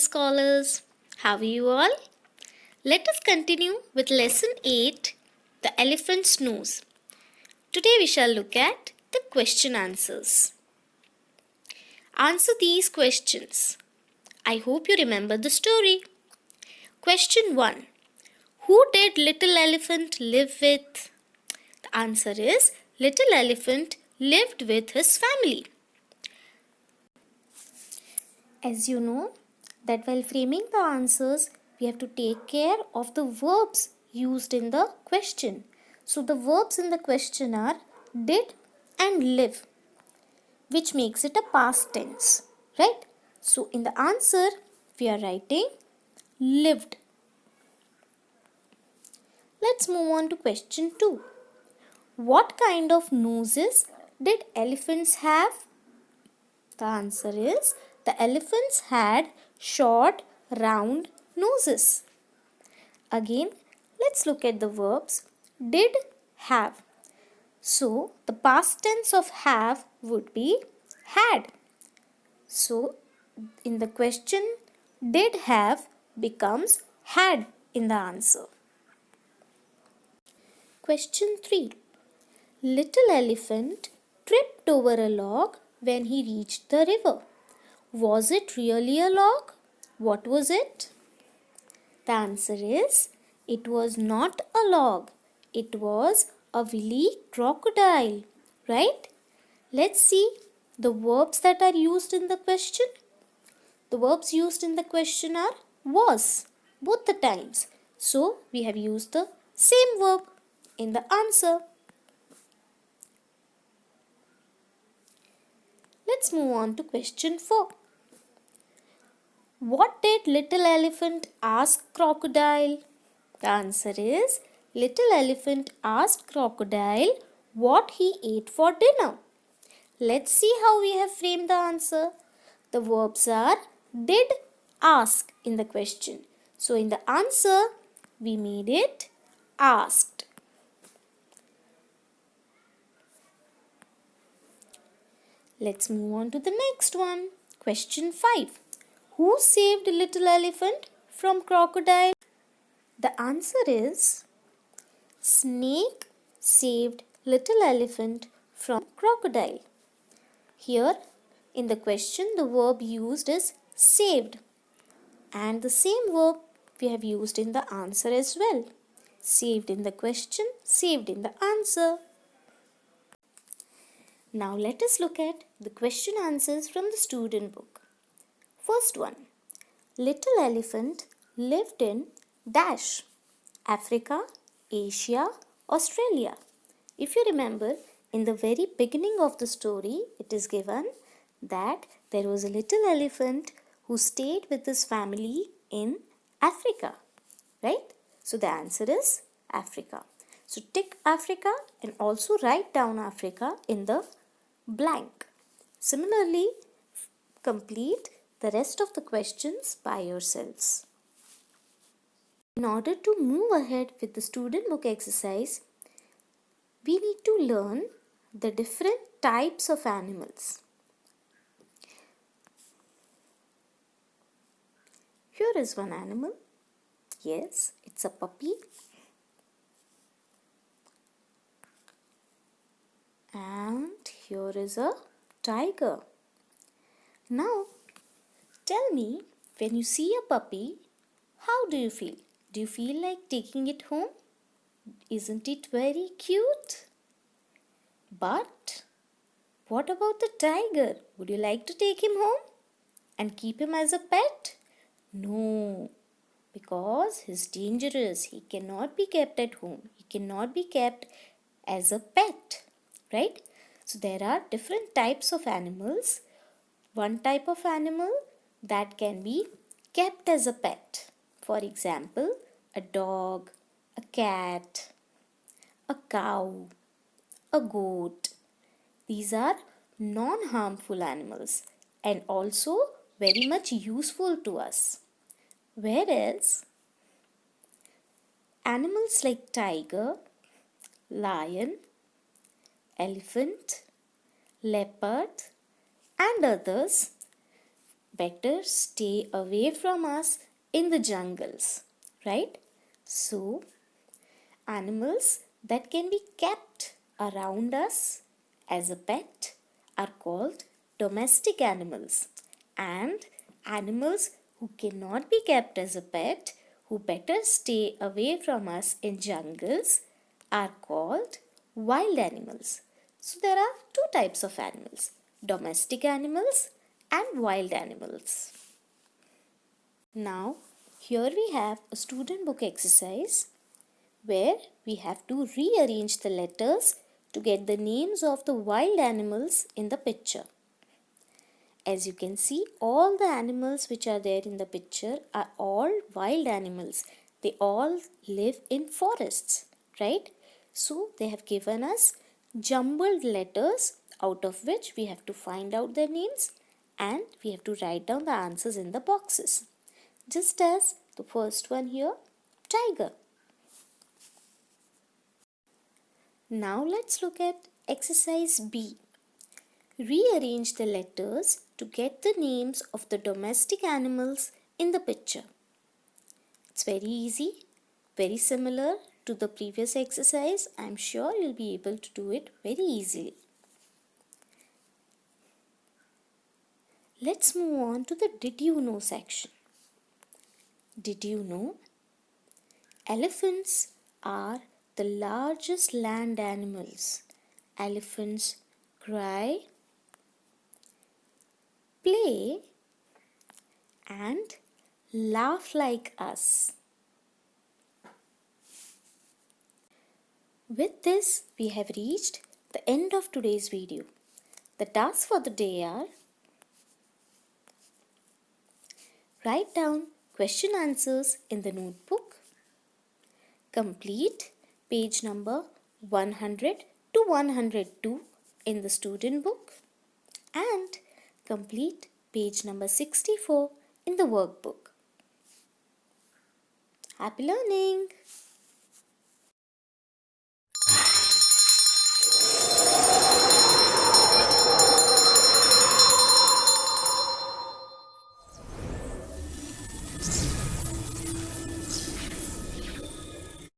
scholars. How are you all? Let us continue with lesson 8, the elephant's nose. Today we shall look at the question answers. Answer these questions. I hope you remember the story. Question 1. Who did little elephant live with? The answer is little elephant lived with his family. As you know, that while framing the answers, we have to take care of the verbs used in the question. So the verbs in the question are did and live, which makes it a past tense, right? So in the answer, we are writing lived. Let's move on to question 2. What kind of noses did elephants have? The answer is the elephants had short, round noses. Again, let's look at the verbs did, have. So, the past tense of have would be had. So, in the question, did have becomes had in the answer. Question 3. Little elephant tripped over a log when he reached the river. Was it really a log? What was it? The answer is, it was not a log. It was a woolly crocodile, right? Let's see the verbs that are used in the question. The verbs used in the question are was, both the times. So, we have used the same verb in the answer. Let's move on to question 4. What did little elephant ask crocodile? The answer is little elephant asked crocodile what he ate for dinner. Let's see how we have framed the answer. The verbs are did, ask in the question. So in the answer, we made it asked. Let's move on to the next one. Question 5. Who saved little elephant from crocodile? The answer is snake saved little elephant from crocodile. Here in the question the verb used is saved, and the same verb we have used in the answer as well. Saved in the question, saved in the answer. Now let us look at the question answers from the student book. First one. Little elephant lived in dash, Africa, Asia, Australia. If you remember, in the very beginning of the story, it is given that there was a little elephant who stayed with his family in Africa, right? So the answer is Africa. So tick Africa and also write down Africa in the blank. Similarly, complete the rest of the questions by yourselves. In order to move ahead with the student book exercise, we need to learn the different types of animals. Here is one animal. Yes, it's a puppy. And here is a tiger. Now, tell me, when you see a puppy, how do you feel? Do you feel like taking it home? Isn't it very cute? But what about the tiger? Would you like to take him home and keep him as a pet? No, because he's dangerous. He cannot be kept at home. He cannot be kept as a pet, right? So there are different types of animals. One type of animal that can be kept as a pet. For example, a dog, a cat, a cow, a goat. These are non-harmful animals and also very much useful to us. Whereas animals like tiger, lion, elephant, leopard and others, better stay away from us in the jungles, right? So, animals that can be kept around us as a pet are called domestic animals, and animals who cannot be kept as a pet, who better stay away from us in jungles, are called wild animals. So there are two types of animals, domestic animals and wild animals. Now here we have a student book exercise where we have to rearrange the letters to get the names of the wild animals in the picture. As you can see, all the animals which are there in the picture are all wild animals. They all live in forests, right? So they have given us jumbled letters out of which we have to find out their names and we have to write down the answers in the boxes. Just as the first one here, tiger. Now let's look at exercise B. Rearrange the letters to get the names of the domestic animals in the picture. It's very easy, very similar to the previous exercise. I'm sure you'll be able to do it very easily. Let's move on to the Did You Know section. Did you know? Elephants are the largest land animals. Elephants cry, play, and laugh like us. With this, we have reached the end of today's video. The tasks for the day are: write down question answers in the notebook, complete page number 100 to 102 in the student book, and complete page number 64 in the workbook. Happy learning!